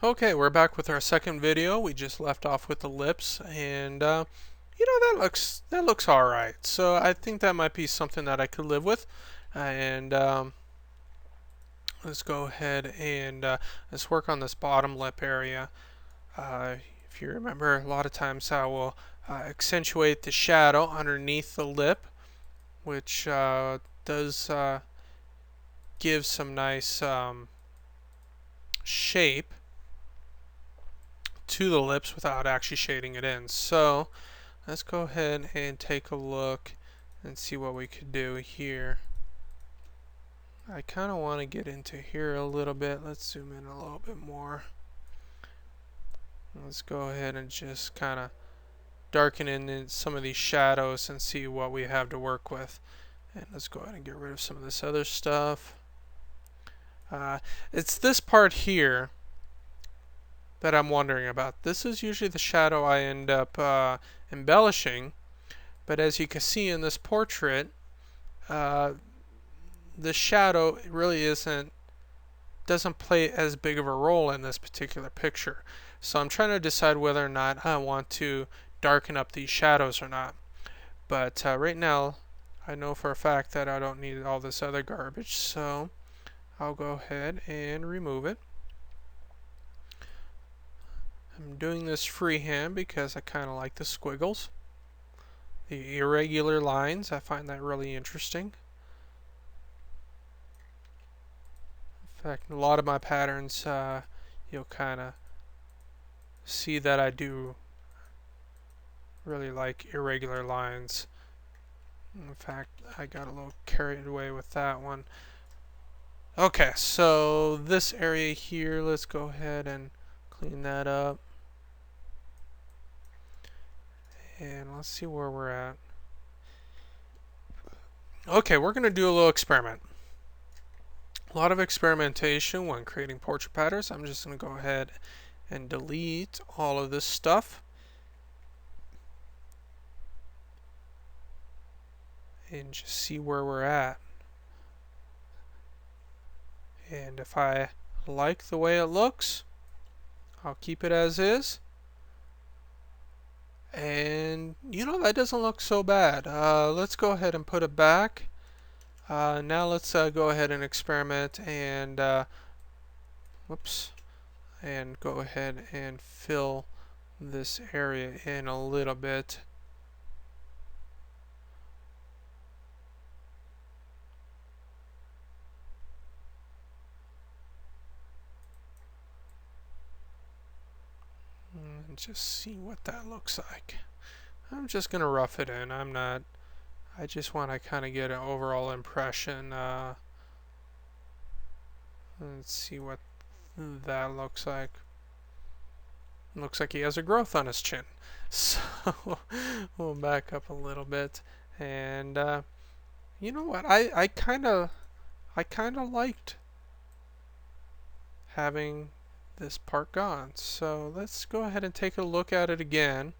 Okay, we're back with our second video. We just left off with the lips, and that looks all right. So I think that might be something that I could live with. And let's go ahead and let's work on this bottom lip area. Uh, if you remember, a lot of times I will accentuate the shadow underneath the lip, which does give some nice shape to the lips without actually shading it in. So let's go ahead and take a look and see what we could do here. I kind of want to get into here a little bit. Let's zoom in a little bit more. Let's go ahead and just kind of darken in some of these shadows and see what we have to work with. And let's go ahead and get rid of some of this other stuff. It's this part here that I'm wondering about. This is usually the shadow I end up embellishing, but as you can see in this portrait, the shadow really doesn't play as big of a role in this particular picture. So I'm trying to decide whether or not I want to darken up these shadows or not. But right now, I know for a fact that I don't need all this other garbage, so I'll go ahead and remove it. I'm doing this freehand because I kind of like the squiggles. The irregular lines, I find that really interesting. In fact, a lot of my patterns, you'll kind of see that I do really like irregular lines. In fact, I got a little carried away with that one. Okay, so this area here, let's go ahead and clean that up. And let's see where we're at. Okay, we're going to do a little experiment. A lot of experimentation when creating portrait patterns. I'm just going to go ahead and delete all of this stuff. And just see where we're at. And if I like the way it looks, I'll keep it as is. And that doesn't look so bad. Let's go ahead and put it back. Now let's go ahead and experiment and and go ahead and fill this area in a little bit. And just see what that looks like. I'm just going to rough it in. I just want to kind of get an overall impression. Let's see what that looks like. Looks like he has a growth on his chin. So we'll back up a little bit. And you know what? I kind of liked having this part gone. So let's go ahead and take a look at it again.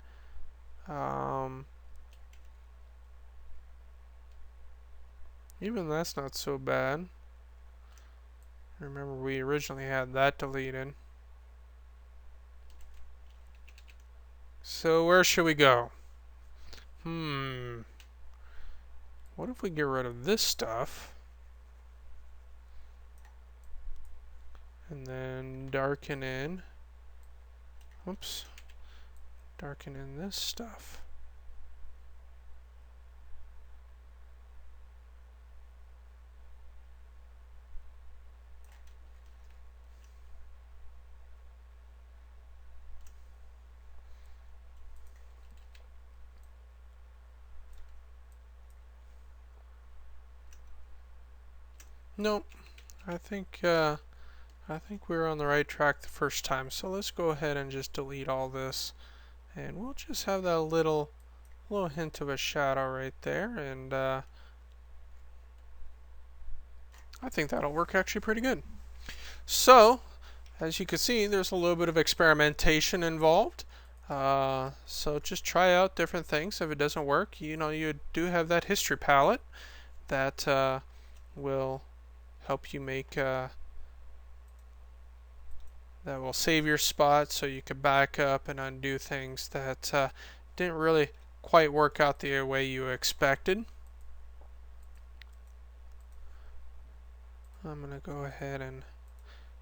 Even that's not so bad. Remember, we originally had that deleted. So where should we go? What if we get rid of this stuff? And then darken in. Darken in this stuff. Nope. I think we were on the right track the first time. So let's go ahead and just delete all this, and we'll just have that little hint of a shadow right there, and I think that'll work actually pretty good. So as you can see, there's a little bit of experimentation involved. So just try out different things. If it doesn't work, you do have that history palette that will help you make that will save your spot so you can back up and undo things that didn't really quite work out the way you expected. I'm going to go ahead and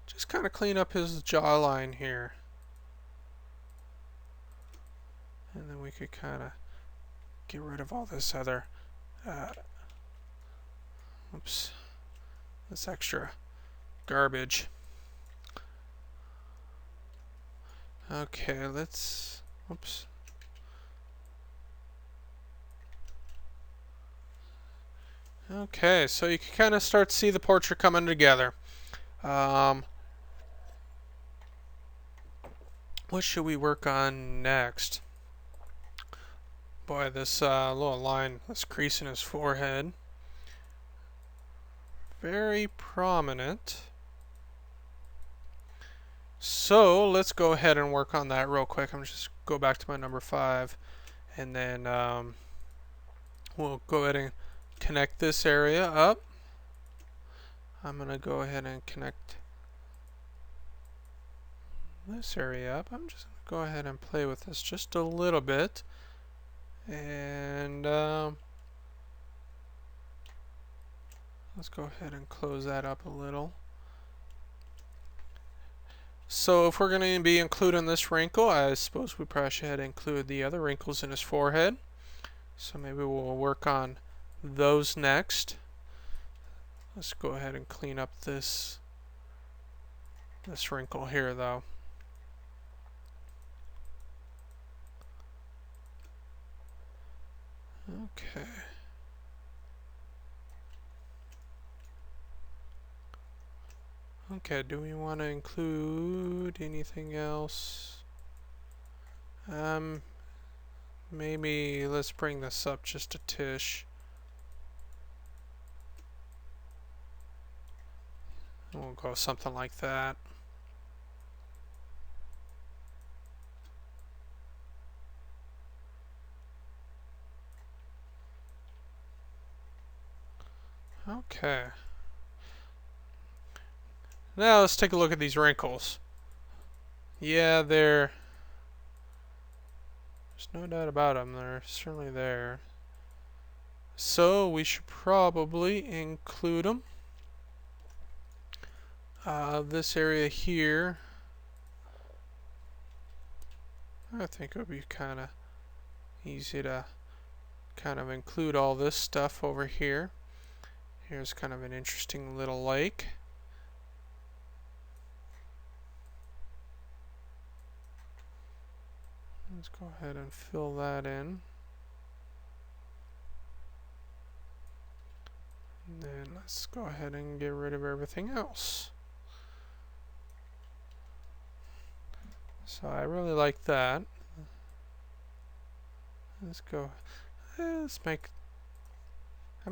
just kind of clean up his jawline here. And then we could kind of get rid of all this other, this extra garbage. Okay, let's, Okay, so you can kind of start to see the portrait coming together. What should we work on next? Boy, this little line, this crease in his forehead, very prominent. So let's go ahead and work on that real quick. I'm just go back to my number 5, and then we'll go ahead and connect this area up. I'm going to go ahead and connect this area up. I'm just going to go ahead and play with this just a little bit. And let's go ahead and close that up a little. So if we're going to be including this wrinkle, I suppose we probably should include the other wrinkles in his forehead. So maybe we'll work on those next. Let's go ahead and clean up this wrinkle here, though. Okay. Okay, do we want to include anything else? Maybe let's bring this up just a tish. We'll go something like that. Okay. Now let's take a look at these wrinkles. Yeah, there's no doubt about them. They're certainly there. So we should probably include them. This area here, I think it would be kind of easy to kind of include all this stuff over here. Here's kind of an interesting little lake. Let's go ahead and fill that in. And then let's go ahead and get rid of everything else. So I really like that. Let's go. I'm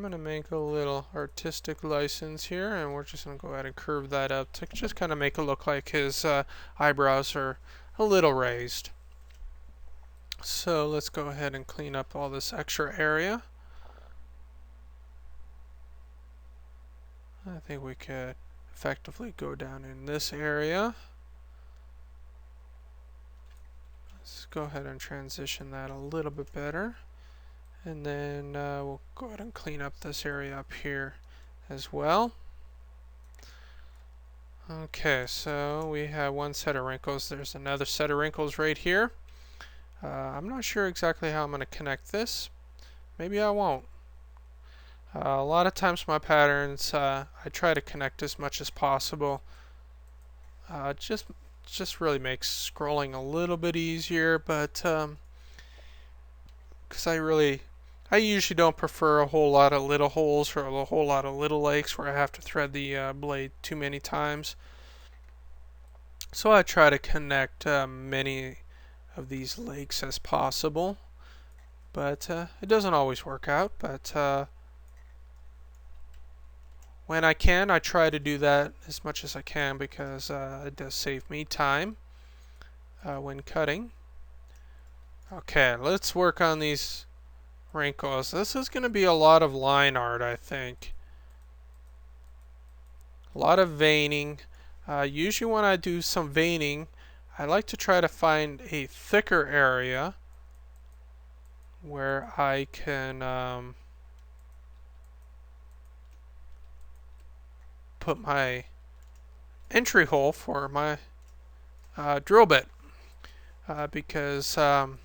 going to make a little artistic license here, and we're just going to go ahead and curve that up to just kind of make it look like his eyebrows are a little raised. So let's go ahead and clean up all this extra area. I think we could effectively go down in this area. Let's go ahead and transition that a little bit better. And then we'll go ahead and clean up this area up here as well. Okay, so we have one set of wrinkles. There's another set of wrinkles right here. I'm not sure exactly how I'm going to connect this. Maybe I won't. A lot of times my patterns, I try to connect as much as possible. Just really makes scrolling a little bit easier, but because I usually don't prefer a whole lot of little holes or a whole lot of little lakes where I have to thread the blade too many times. So I try to connect many of these lakes as possible, but it doesn't always work out. But when I can, I try to do that as much as I can because it does save me time when cutting. Okay, let's work on these wrinkles. This is going to be a lot of line art, I think. A lot of veining. Usually when I do some veining, I like to try to find a thicker area where I can put my entry hole for my drill bit. Because you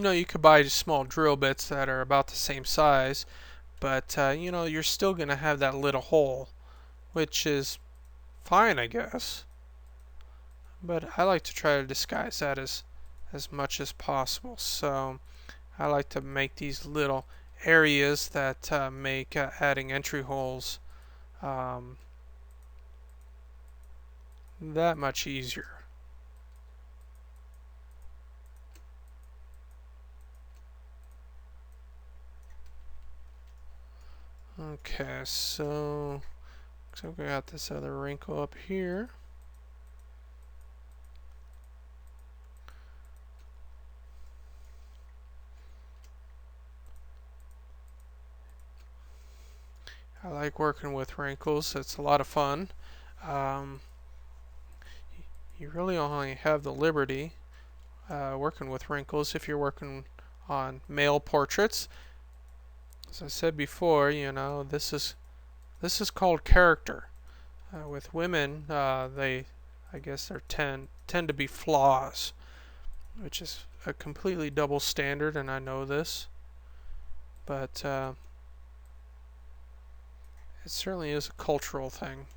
know, you could buy just small drill bits that are about the same size, but you know, you're still going to have that little hole, which is fine, I guess. But I like to try to disguise that as much as possible. So I like to make these little areas that make adding entry holes that much easier. Okay, so we got this other wrinkle up here. I like working with wrinkles. It's a lot of fun. Um, you really only have the liberty working with wrinkles if you're working on male portraits. As I said before, you know, this is called character. With women, I guess they tend to be flaws, which is a completely double standard, and I know this, but it certainly is a cultural thing.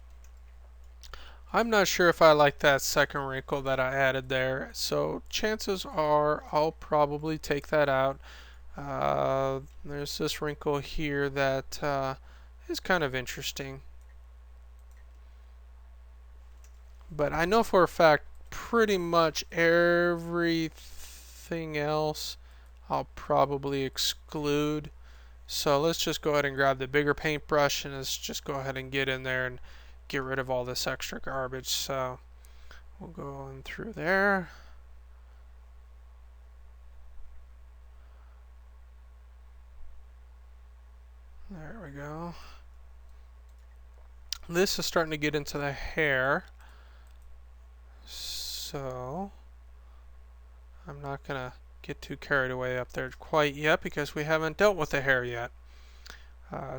I'm not sure if I like that second wrinkle that I added there, so chances are I'll probably take that out. There's this wrinkle here that is kind of interesting. But I know for a fact pretty much everything else I'll probably exclude. So let's just go ahead and grab the bigger paintbrush and let's just go ahead and get in there and get rid of all this extra garbage. So we'll go in through there. There we go. This is starting to get into the hair. So I'm not going to get too carried away up there quite yet because we haven't dealt with the hair yet.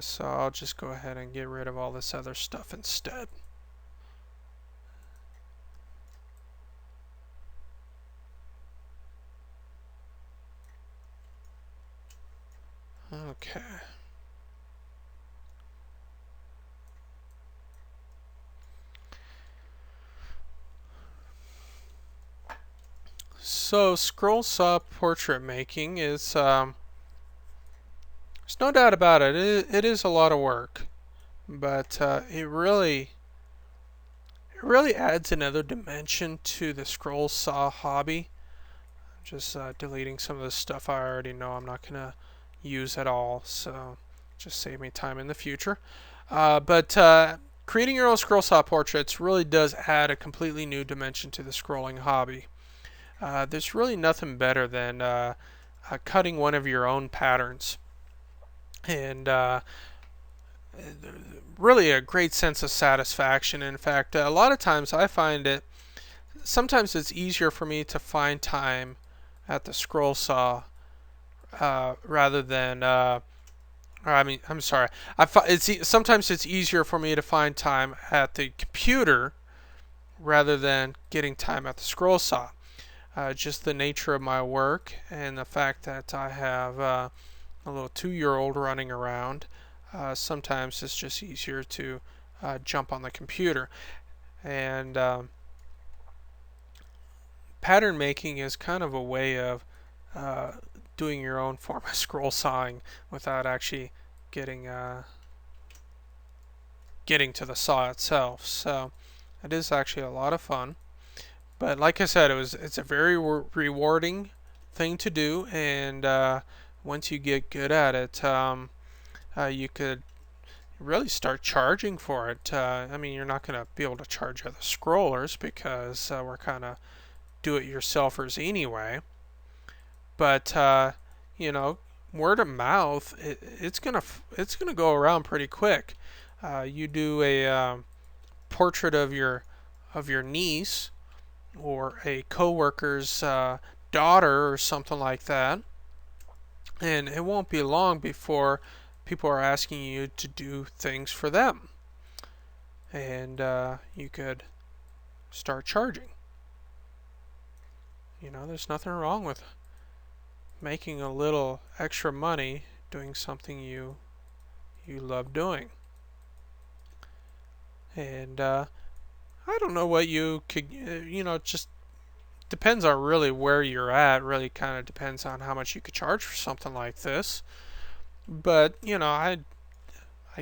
So I'll just go ahead and get rid of all this other stuff instead. Okay. So scroll saw portrait making is there's no doubt about it. It is a lot of work, but it really adds another dimension to the scroll saw hobby. Just deleting some of the stuff I already know I'm not going to use at all, so just save me time in the future. But creating your own scroll saw portraits really does add a completely new dimension to the scrolling hobby. There's really nothing better than cutting one of your own patterns, and really a great sense of satisfaction. In fact, a lot of times I find it sometimes it's easier for me to find time at the scroll saw rather than I'm sorry. Sometimes it's easier for me to find time at the computer rather than getting time at the scroll saw. Just the nature of my work and the fact that I have a little 2-year-old running around, sometimes it's just easier to jump on the computer. And pattern making is kind of a way of doing your own form of scroll sawing without actually getting to the saw itself. So it is actually a lot of fun. But like I said, it's a very rewarding thing to do, and once you get good at it, you could really start charging for it. I mean, you're not going to be able to charge other scrollers because we're kind of do-it-yourselfers anyway. But you know, word of mouth, it's gonna go around pretty quick. You do a portrait of your niece or a coworker's daughter or something like that, and it won't be long before people are asking you to do things for them, and you could start charging. There's nothing wrong with making a little extra money doing something you love doing. And I don't know what you could, just depends on really where you're at. Really kind of depends on how much you could charge for something like this. But, I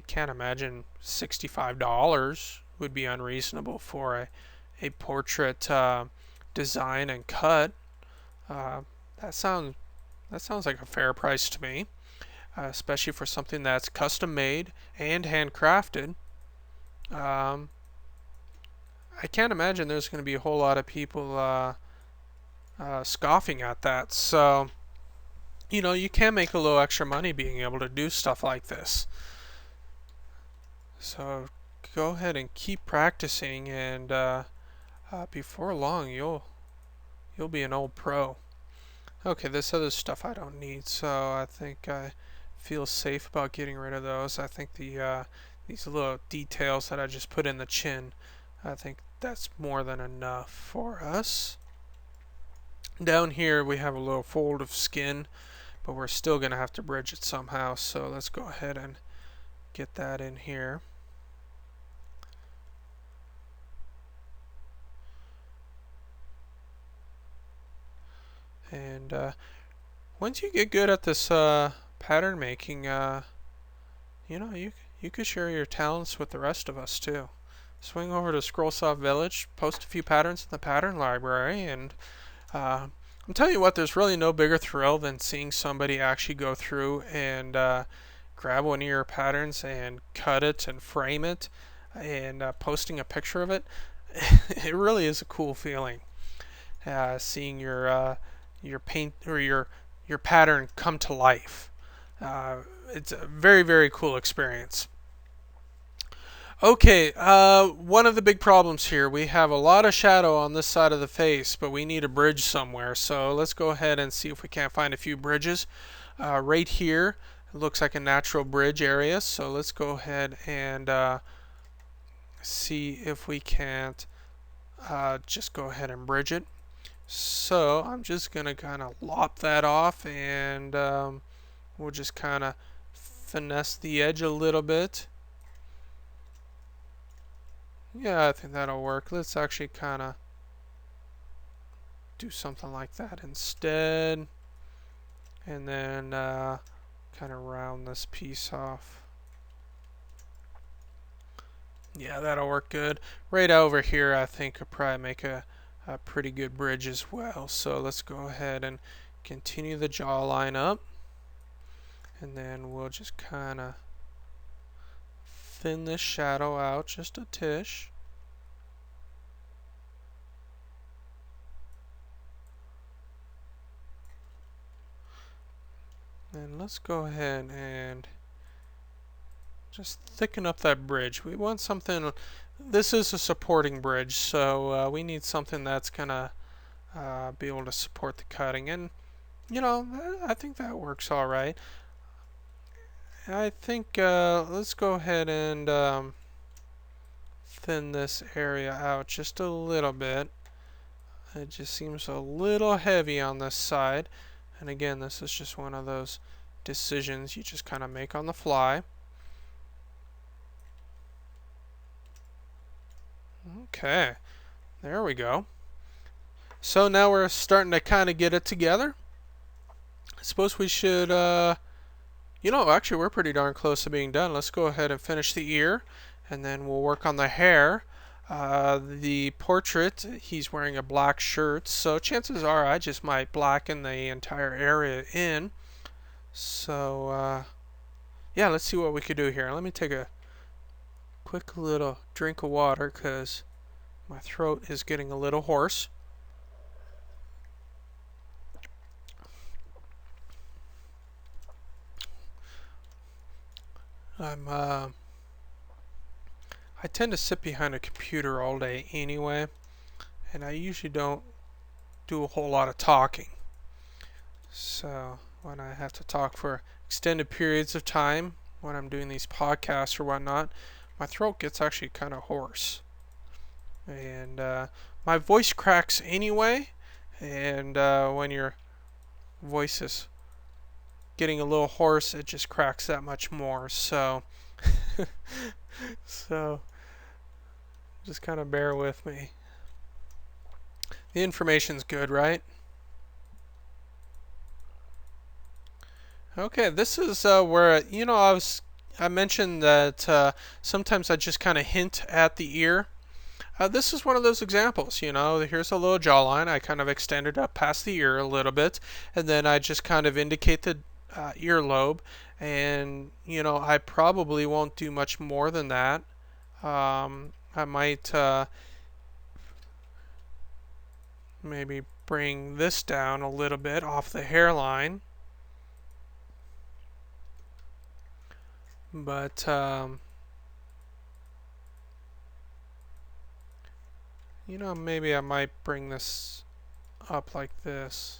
can't imagine $65 would be unreasonable for a portrait design and cut. Uh, that sounds like a fair price to me, especially for something that's custom made and handcrafted. Um, I can't imagine there's going to be a whole lot of people scoffing at that. So, you can make a little extra money being able to do stuff like this. So, go ahead and keep practicing, and before long, you'll be an old pro. Okay, this other stuff I don't need, so I think I feel safe about getting rid of those. I think these little details that I just put in the chin, I think that's more than enough for us. Down here we have a little fold of skin, but we're still going to have to bridge it somehow, so let's go ahead and get that in here. And once you get good at this pattern making, you could share your talents with the rest of us too. Swing over to Scrollsoft Village, post a few patterns in the pattern library, and I'm telling you what, there's really no bigger thrill than seeing somebody actually go through and grab one of your patterns and cut it and frame it and posting a picture of it. It really is a cool feeling, seeing your paint or your pattern come to life. It's a very, very cool experience. Okay, one of the big problems here, we have a lot of shadow on this side of the face, but we need a bridge somewhere. So let's go ahead and see if we can't find a few bridges. Right here, it looks like a natural bridge area. So let's go ahead and see if we can't just go ahead and bridge it. So I'm just going to kind of lop that off, and we'll just kind of finesse the edge a little bit. Yeah, I think that'll work. Let's actually kind of do something like that instead. And then kind of round this piece off. Yeah, that'll work good. Right over here, I think could probably make a pretty good bridge as well. So let's go ahead and continue the jawline up. And then we'll just kind of thin this shadow out just a tish. And let's go ahead and just thicken up that bridge. We want something, this is a supporting bridge, so we need something that's going to be able to support the cutting. And, I think that works all right. I think let's go ahead and thin this area out just a little bit. It just seems a little heavy on this side. And again, this is just one of those decisions you just kind of make on the fly. Okay, there we go. So now we're starting to kind of get it together. I suppose we should, actually we're pretty darn close to being done. Let's go ahead and finish the ear, and then we'll work on the hair. The portrait, he's wearing a black shirt, so chances are I just might blacken the entire area in. So, yeah, let's see what we could do here. Let me take a quick little drink of water because my throat is getting a little hoarse. I tend to sit behind a computer all day anyway, and I usually don't do a whole lot of talking. So when I have to talk for extended periods of time, when I'm doing these podcasts or whatnot, my throat gets actually kind of hoarse. And my voice cracks anyway, and when your voice is getting a little hoarse, it just cracks that much more. So, so just kind of bear with me. The information's good, right? Okay, this is where I mentioned that sometimes I just kind of hint at the ear. This is one of those examples. Here's a little jawline. I kind of extend it up past the ear a little bit, and then I just kind of indicate the earlobe. And I probably won't do much more than that. I might maybe bring this down a little bit off the hairline. But maybe I might bring this up like this.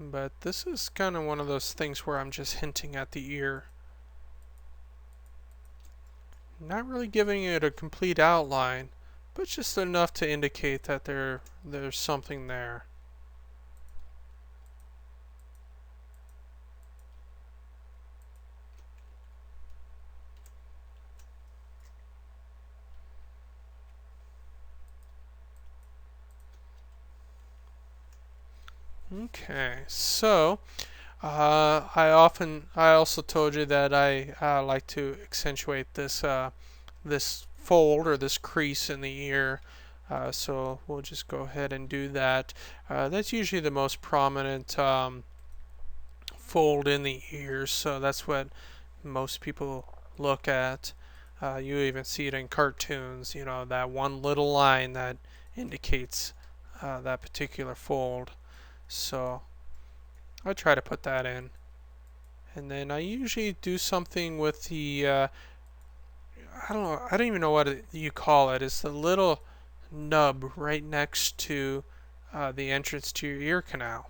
But this is kind of one of those things where I'm just hinting at the ear. Not really giving it a complete outline, but just enough to indicate that there's something there. Okay, so I also told you that I like to accentuate this fold or this crease in the ear. So we'll just go ahead and do that. That's usually the most prominent fold in the ear, so that's what most people look at. You even see it in cartoons, that one little line that indicates that particular fold. So I try to put that in. And then I usually do something with the, I don't even know what you call it. It's the little nub right next to the entrance to your ear canal.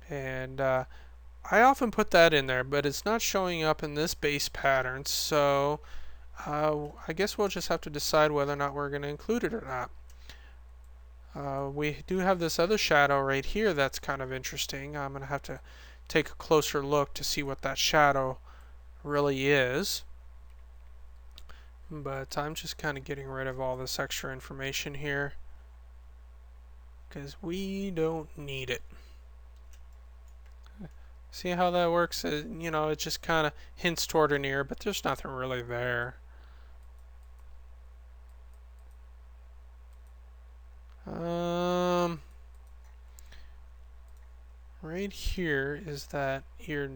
And I often put that in there, but it's not showing up in this base pattern. So I guess we'll just have to decide whether or not we're going to include it or not. We do have this other shadow right here that's kind of interesting. I'm going to have to take a closer look to see what that shadow really is. But I'm just kind of getting rid of all this extra information here because we don't need it. See how that works? It just kind of hints toward an ear, but there's nothing really there. Right here is that ear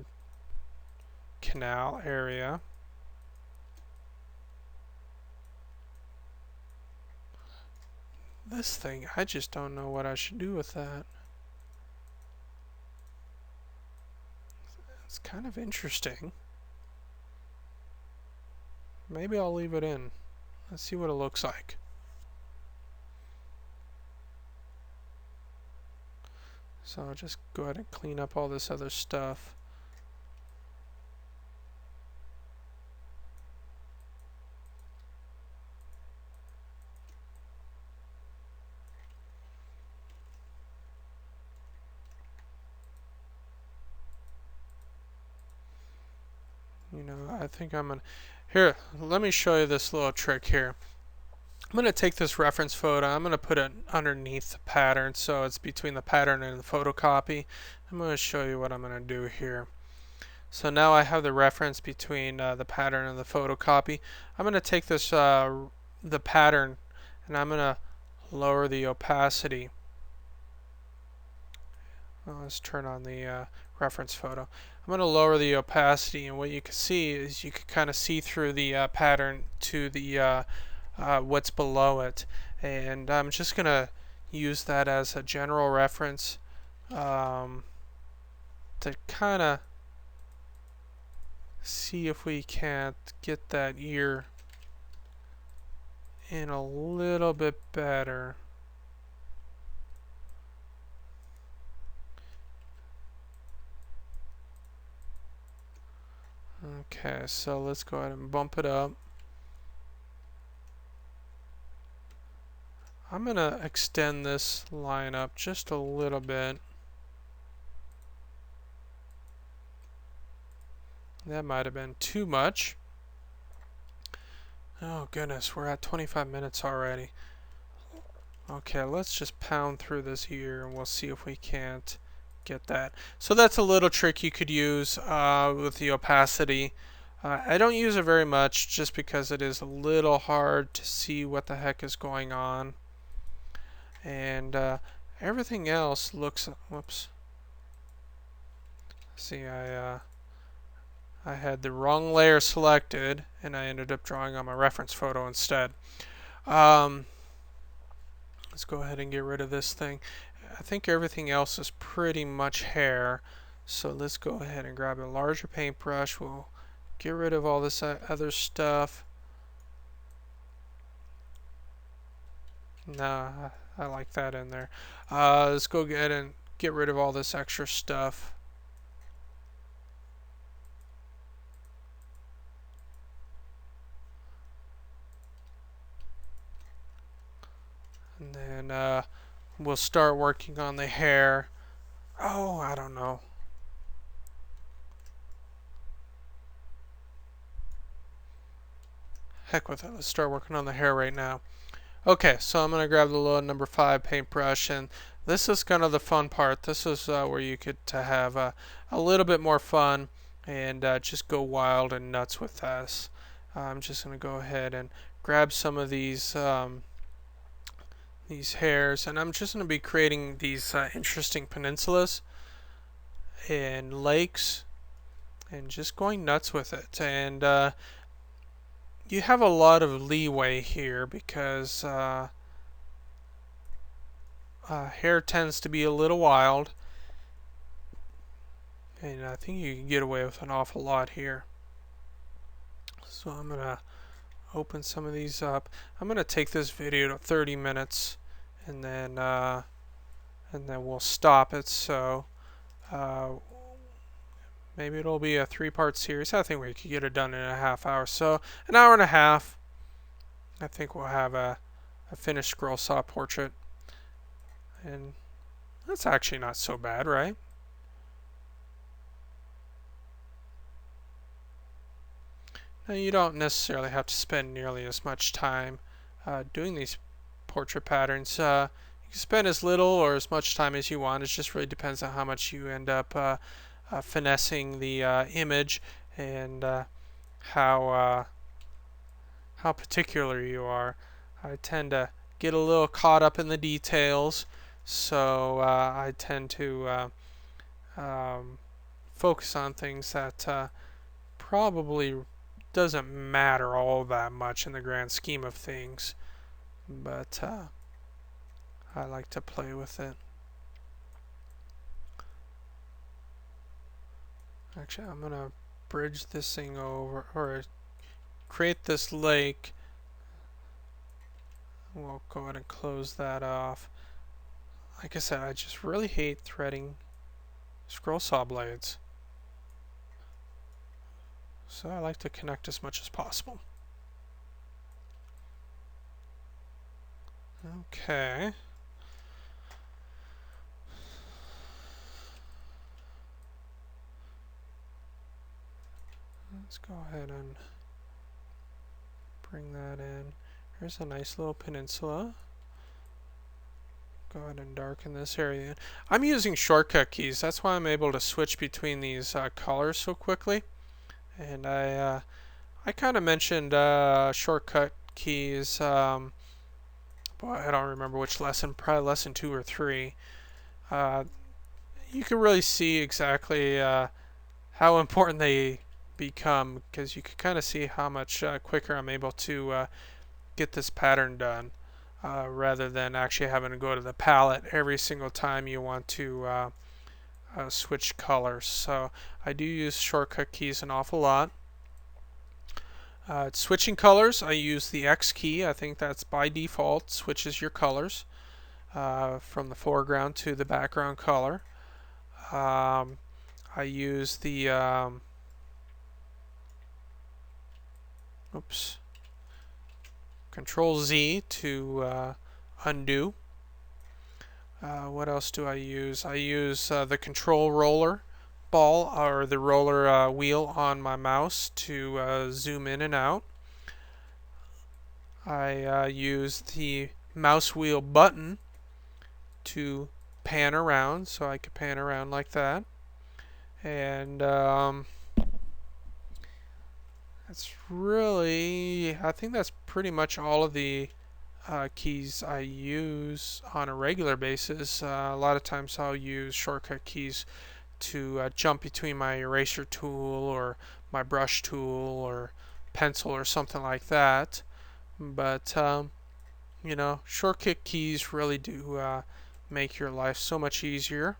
canal area. This thing, I just don't know what I should do with that. It's kind of interesting. Maybe I'll leave it in. Let's see what it looks like. So I'll just go ahead and clean up all this other stuff. I think I'm gonna, here, let me show you this little trick here. I'm going to take this reference photo, I'm going to put it underneath the pattern so it's between the pattern and the photocopy. I'm going to show you what I'm going to do here. So now I have the reference between the pattern and the photocopy. I'm going to take this the pattern and I'm going to lower the opacity. Well, let's turn on the reference photo. I'm going to lower the opacity, and what you can see is you can kind of see through the pattern to the what's below it. And I'm just going to use that as a general reference to kind of see if we can't get that ear in a little bit better. Okay, so let's go ahead and bump it up. I'm going to extend this line up just a little bit. That might have been too much. Oh goodness, we're at 25 minutes already. Okay, let's just pound through this ear and we'll see if we can't get that. So that's a little trick you could use with the opacity. I don't use it very much just because it is a little hard to see what the heck is going on. And everything else looks, whoops. See, I had the wrong layer selected and I ended up drawing on my reference photo instead. Let's go ahead and get rid of this thing. I think everything else is pretty much hair. So let's go ahead and grab a larger paintbrush. We'll get rid of all this other stuff. Nah, I like that in there. Let's go ahead and get rid of all this extra stuff. And then we'll start working on the hair. Oh, I don't know. Heck with it. Let's start working on the hair right now. Okay, so I'm going to grab the little number 5 paintbrush, and this is kind of the fun part. This is where you get to have a little bit more fun and just go wild and nuts with this. I'm just going to go ahead and grab some of these hairs, and I'm just going to be creating these interesting peninsulas and lakes and just going nuts with it. And you have a lot of leeway here because hair tends to be a little wild, and I think you can get away with an awful lot here. So I'm going to open some of these up. I'm going to take this video to 30 minutes and then we'll stop it. So maybe it'll be a 3-part series. I think we could get it done in a half hour. So an hour and a half. I think we'll have a finished scroll saw portrait. And that's actually not so bad, right? Now you don't necessarily have to spend nearly as much time doing these portrait patterns. You can spend as little or as much time as you want. It just really depends on how much you end up finessing the image and how particular you are. I tend to get a little caught up in the details, so I tend to focus on things that probably doesn't matter all that much in the grand scheme of things, but I like to play with it. Actually, I'm going to bridge this thing over, or create this lake. We'll go ahead and close that off. Like I said, I just really hate threading scroll saw blades. So I like to connect as much as possible. Okay. Let's go ahead and bring that in. Here's a nice little peninsula. Go ahead and darken this area. I'm using shortcut keys. That's why I'm able to switch between these colors so quickly. And I kind of mentioned shortcut keys. Boy, I don't remember which lesson. Probably lesson 2 or 3. You can really see exactly how important they become, because you can kind of see how much quicker I'm able to get this pattern done. rather than actually having to go to the palette every single time you want to switch colors. So I do use shortcut keys an awful lot. Switching colors, I use the X key. I think that's by default switches your colors from the foreground to the background color. I use the Control Z to undo. What else do I use? I use the control roller ball or the roller wheel on my mouse to zoom in and out. I use the mouse wheel button to pan around, so I could pan around like that. And that's really, I think that's pretty much all of the keys I use on a regular basis. A lot of times I'll use shortcut keys to jump between my eraser tool or my brush tool or pencil or something like that. But you know, shortcut keys really do make your life so much easier.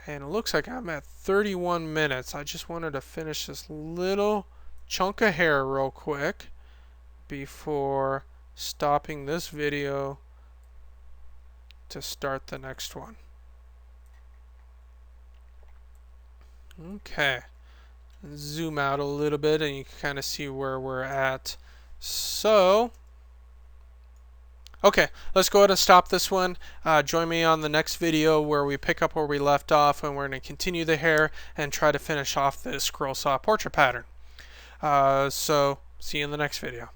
And it looks like I'm at 31 minutes. I just wanted to finish this little chunk of hair real quick before stopping this video to start the next one. Okay, zoom out a little bit and you can kind of see where we're at. So okay, let's go ahead and stop this one. Join me on the next video where we pick up where we left off, and we're going to continue the hair and try to finish off this scroll saw portrait pattern. So see you in the next video.